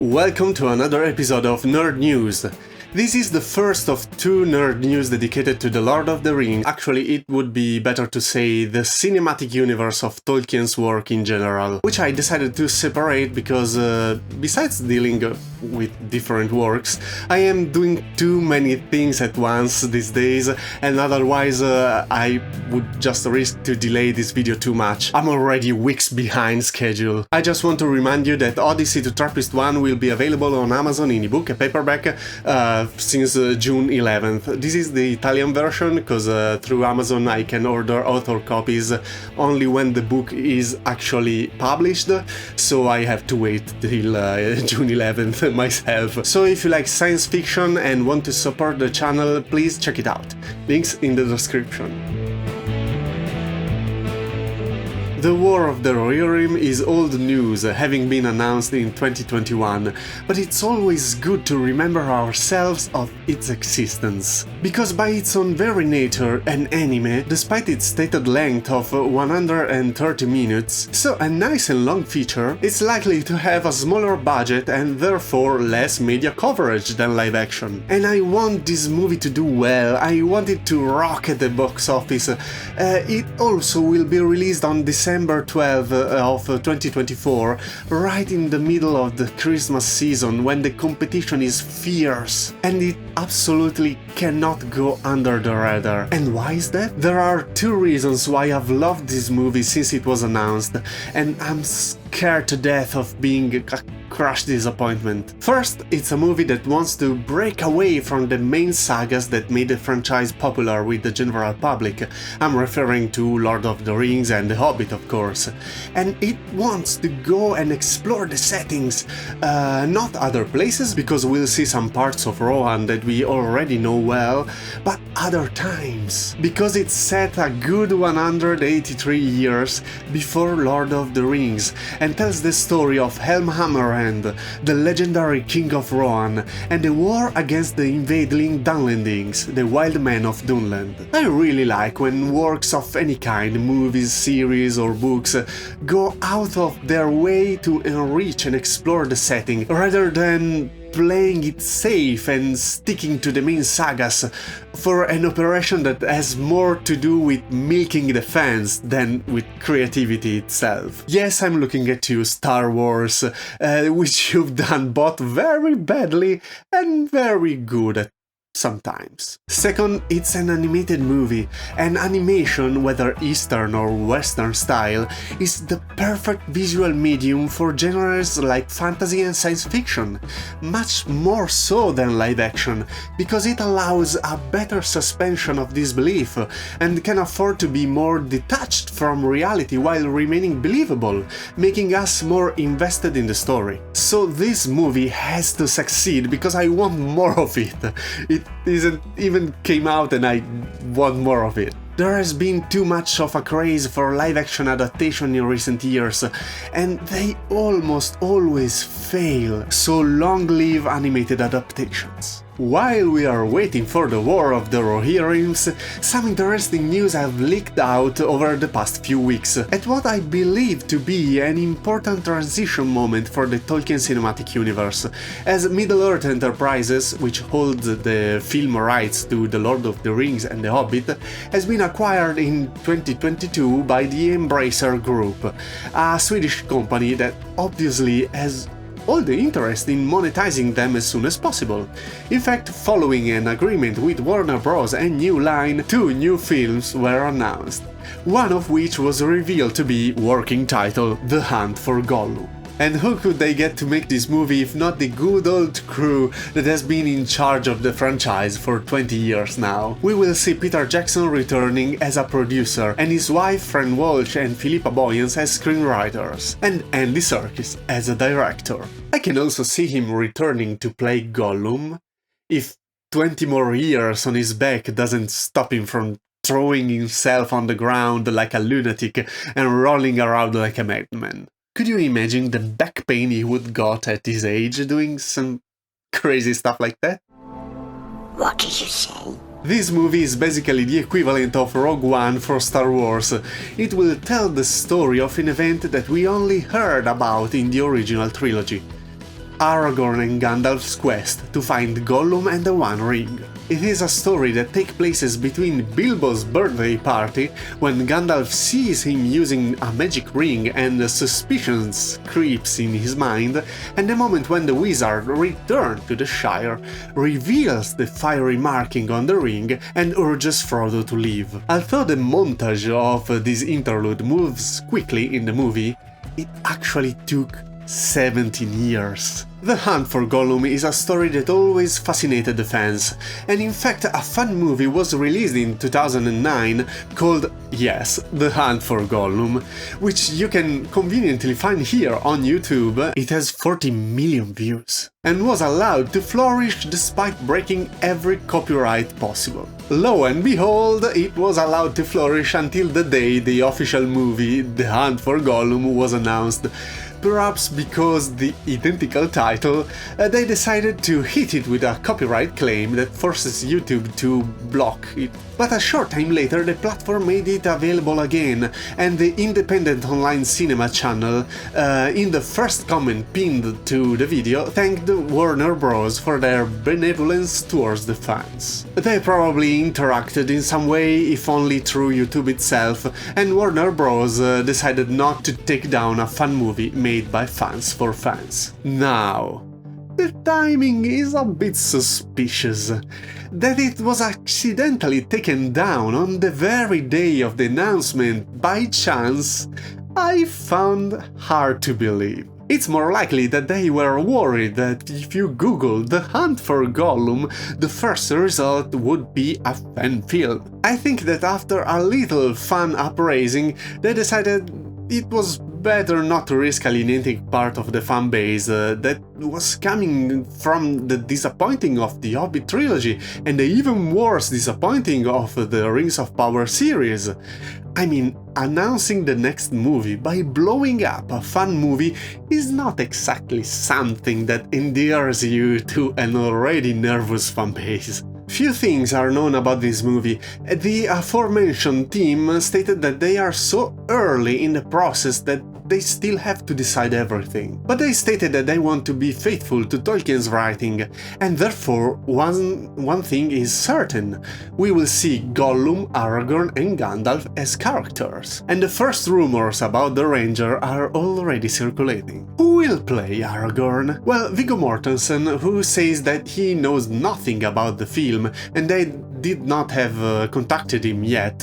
Welcome to another episode of Nerd News. This is the first of two nerd news dedicated to The Lord of the Rings. Actually, it would be better to say the cinematic universe of Tolkien's work in general, which I decided to separate because, besides dealing with different works, I am doing too many things at once these days, and otherwise I would just risk to delay this video too much. I'm already weeks behind schedule. I just want to remind you that Odyssey to Trappist 1 will be available on Amazon in ebook and paperback since June 11th. This is the Italian version, because through Amazon I can order author copies only when the book is actually published, so I have to wait till June 11th myself. So if you like science fiction and want to support the channel, please check it out. Links in the description. The War of the Rohirrim is old news, having been announced in 2021, but it's always good to remember ourselves of its existence. Because by its own very nature, an anime, despite its stated length of 130 minutes, so a nice and long feature, it's likely to have a smaller budget and therefore less media coverage than live action. And I want this movie to do well, I want it to rock at the box office. It also will be released on December 12 of 2024, right in the middle of the Christmas season when the competition is fierce, and it absolutely cannot go under the radar. And why is that? There are two reasons why I've loved this movie since it was announced, and I'm scared to death of being a crush disappointment. First, it's a movie that wants to break away from the main sagas that made the franchise popular with the general public. I'm referring to Lord of the Rings and The Hobbit, of course. And it wants to go and explore the settings, not other places, because we'll see some parts of Rohan that we already know well, but other times, because it's set a good 183 years before Lord of the Rings and tells the story of Helm Hammerhand, the legendary king of Rohan, and the war against the invading Dunlendings, the wild men of Dunland. I really like when works of any kind, movies, series or books, go out of their way to enrich and explore the setting, rather than playing it safe and sticking to the main sagas for an operation that has more to do with milking the fans than with creativity itself. Yes, I'm looking at you, Star Wars, which you've done both very badly and very good at sometimes. Second, it's an animated movie, and animation, whether Eastern or Western style, is the perfect visual medium for genres like fantasy and science fiction, much more so than live action, because it allows a better suspension of disbelief and can afford to be more detached from reality while remaining believable, making us more invested in the story. So this movie has to succeed because I want more of it. It isn't even came out and I want more of it. There has been too much of a craze for live-action adaptation in recent years, and they almost always fail, so long live animated adaptations. While we are waiting for the War of the Rohirrims, some interesting news have leaked out over the past few weeks, at what I believe to be an important transition moment for the Tolkien cinematic universe, as Middle-earth Enterprises, which holds the film rights to The Lord of the Rings and The Hobbit, has been acquired in 2022 by the Embracer Group, a Swedish company that obviously has all the interest in monetizing them as soon as possible. In fact, following an agreement with Warner Bros. And New Line, two new films were announced, one of which was revealed to be working title The Hunt for Gollum. And who could they get to make this movie if not the good old crew that has been in charge of the franchise for 20 years now? We will see Peter Jackson returning as a producer, and his wife Fren Walsh and Philippa Boyens as screenwriters, and Andy Serkis as a director. I can also see him returning to play Gollum, if 20 more years on his back doesn't stop him from throwing himself on the ground like a lunatic and rolling around like a madman. Could you imagine the back pain he would got at his age doing some crazy stuff like that? What did you say? This movie is basically the equivalent of Rogue One for Star Wars. It will tell the story of an event that we only heard about in the original trilogy. Aragorn and Gandalf's quest to find Gollum and the One Ring. It is a story that takes place between Bilbo's birthday party, when Gandalf sees him using a magic ring and suspicion creeps in his mind, and the moment when the wizard returns to the Shire, reveals the fiery marking on the ring and urges Frodo to leave. Although the montage of this interlude moves quickly in the movie, it actually took 17 years. The Hunt for Gollum is a story that always fascinated the fans, and in fact a fan movie was released in 2009 called, yes, The Hunt for Gollum, which you can conveniently find here on YouTube. It has 40 million views, and was allowed to flourish despite breaking every copyright possible. Lo and behold, it was allowed to flourish until the day the official movie, The Hunt for Gollum, was announced. Perhaps because the identical title, they decided to hit it with a copyright claim that forces YouTube to block it. But a short time later the platform made it available again, and the independent online cinema channel, in the first comment pinned to the video, thanked Warner Bros. For their benevolence towards the fans. They probably interacted in some way, if only through YouTube itself, and Warner Bros. Decided not to take down a fan movie made by fans for fans. Now, the timing is a bit suspicious. That it was accidentally taken down on the very day of the announcement by chance, I found hard to believe. It's more likely that they were worried that if you Google The Hunt for Gollum, the first result would be a fan film. I think that after a little fan upraising, they decided it was better not to risk alienating part of the fan base that was coming from the disappointing of the Hobbit trilogy and the even worse disappointing of the Rings of Power series. I mean, announcing the next movie by blowing up a fan movie is not exactly something that endears you to an already nervous fan base. Few things are known about this movie. The aforementioned team stated that they are so early in the process that they still have to decide everything. But they stated that they want to be faithful to Tolkien's writing, and therefore one thing is certain: we will see Gollum, Aragorn and Gandalf as characters. And the first rumors about the Ranger are already circulating. Who will play Aragorn? Well, Viggo Mortensen, who says that he knows nothing about the film and they did not have contacted him yet,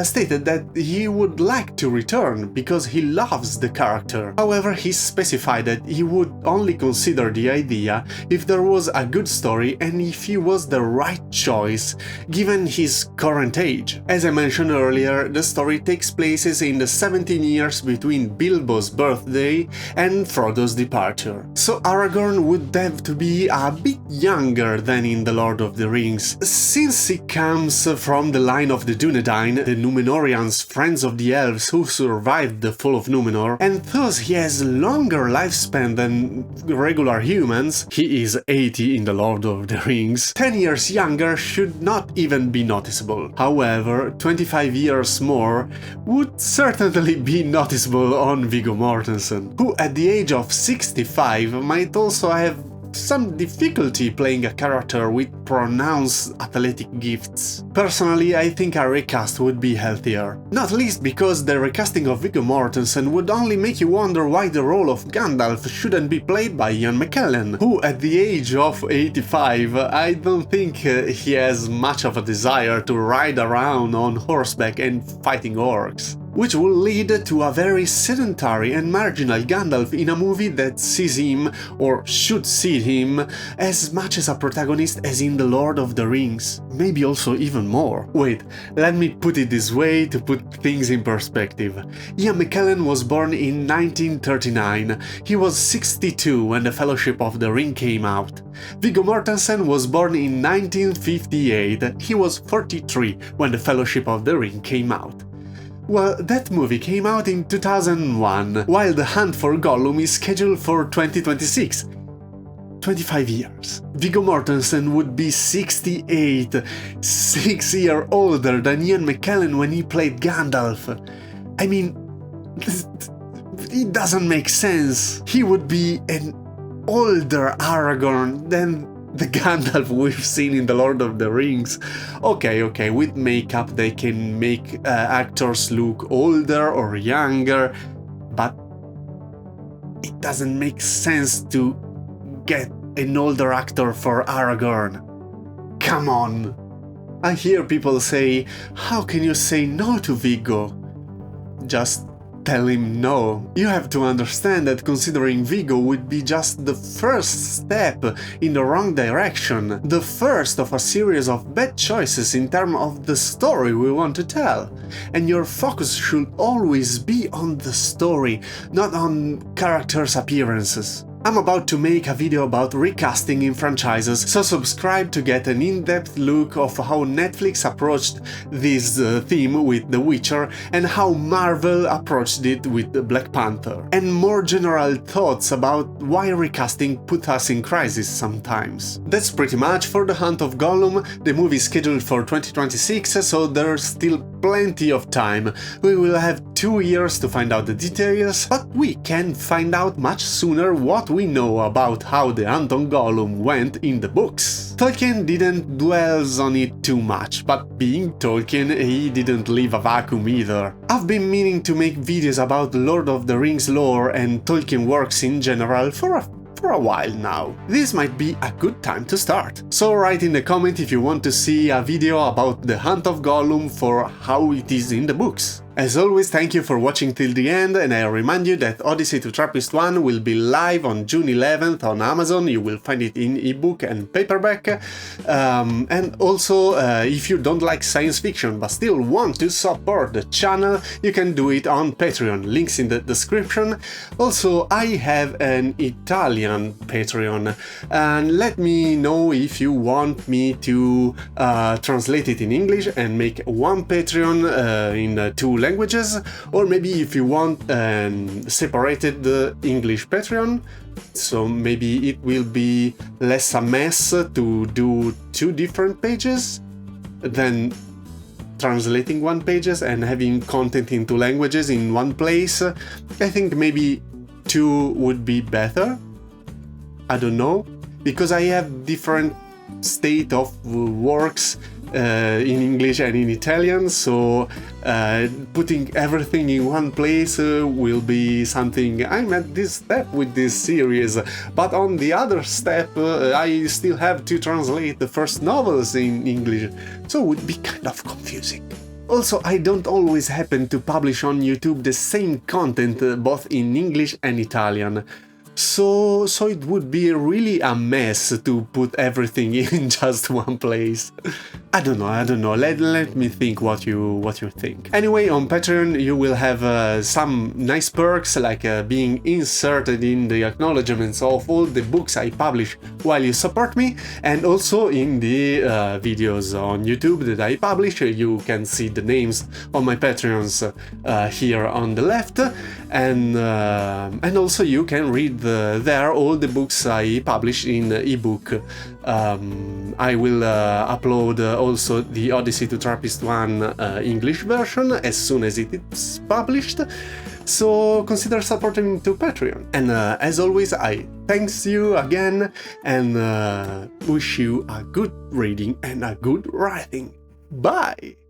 stated that he would like to return because he loves the character. However, he specified that he would only consider the idea if there was a good story and if he was the right choice given his current age. As I mentioned earlier, the story takes place in the 17 years between Bilbo's birthday and Frodo's departure. So Aragorn would have to be a bit younger than in The Lord of the Rings. Since he comes from the line of the Dúnedain, the Númenóreans, friends of the elves who survived the fall of Númenor, and thus he has longer lifespan than regular humans, he is 80 in The Lord of the Rings, 10 years younger should not even be noticeable. However, 25 years more would certainly be noticeable on Viggo Mortensen, who at the age of 65 might also have some difficulty playing a character with pronounced athletic gifts. Personally, I think a recast would be healthier. Not least because the recasting of Viggo Mortensen would only make you wonder why the role of Gandalf shouldn't be played by Ian McKellen, who at the age of 85, I don't think he has much of a desire to ride around on horseback and fighting orcs. Which will lead to a very sedentary and marginal Gandalf in a movie that sees him, or should see him, as much as a protagonist as in The Lord of the Rings. Maybe also even more. Wait, let me put it this way to put things in perspective. Ian McKellen was born in 1939. He was 62 when The Fellowship of the Ring came out. Viggo Mortensen was born in 1958. He was 43 when The Fellowship of the Ring came out. Well, that movie came out in 2001, while The Hunt for Gollum is scheduled for 2026. 25 years. Viggo Mortensen would be 68, 6 years older than Ian McKellen when he played Gandalf. I mean, it doesn't make sense. He would be an older Aragorn than the Gandalf we've seen in The Lord of the Rings. Okay, with makeup they can make actors look older or younger, but it doesn't make sense to get an older actor for Aragorn. Come on! I hear people say, how can you say no to Viggo? Just tell him no. You have to understand that considering Viggo would be just the first step in the wrong direction, the first of a series of bad choices in terms of the story we want to tell. And your focus should always be on the story, not on characters' appearances. I'm about to make a video about recasting in franchises, so subscribe to get an in-depth look of how Netflix approached this theme with The Witcher and how Marvel approached it with Black Panther. And more general thoughts about why recasting put us in crisis sometimes. That's pretty much for The Hunt of Gollum. The movie is scheduled for 2026, so there's still plenty of time. We will have 2 years to find out the details, but we can find out much sooner what we know about how the Hunt of Gollum went in the books. Tolkien didn't dwell on it too much, but being Tolkien, he didn't leave a vacuum either. I've been meaning to make videos about Lord of the Rings lore and Tolkien works in general for a while now. This might be a good time to start. So write in the comment if you want to see a video about the Hunt of Gollum for how it is in the books. As always, thank you for watching till the end, and I remind you that Odyssey to Trappist 1 will be live on June 11th on Amazon. You will find it in ebook and paperback. And also, if you don't like science fiction but still want to support the channel, you can do it on Patreon, links in the description. Also, I have an Italian Patreon, and let me know if you want me to translate it in English and make one Patreon in 2 languages, or maybe if you want separated the English Patreon, so maybe it will be less a mess to do 2 different pages than translating 1 pages and having content in 2 languages in one place. I think maybe 2 would be better. I don't know, because I have different state of works in English and in Italian, so putting everything in one place will be something. I'm at this step with this series, but on the other step I still have to translate the first novels in English, so it would be kind of confusing. Also, I don't always happen to publish on YouTube the same content both in English and Italian. So it would be really a mess to put everything in just one place. I don't know. Let me think what you think. Anyway, on Patreon you will have some nice perks, like being inserted in the acknowledgements of all the books I publish while you support me, and also in the videos on YouTube that I publish. You can see the names of my Patreons here on the left, and also you can read there all the books I publish in ebook. I will upload also the Odyssey to Trappist 1 English version as soon as it is published, so consider supporting to Patreon. And as always, I thanks you again and wish you a good reading and a good writing. Bye!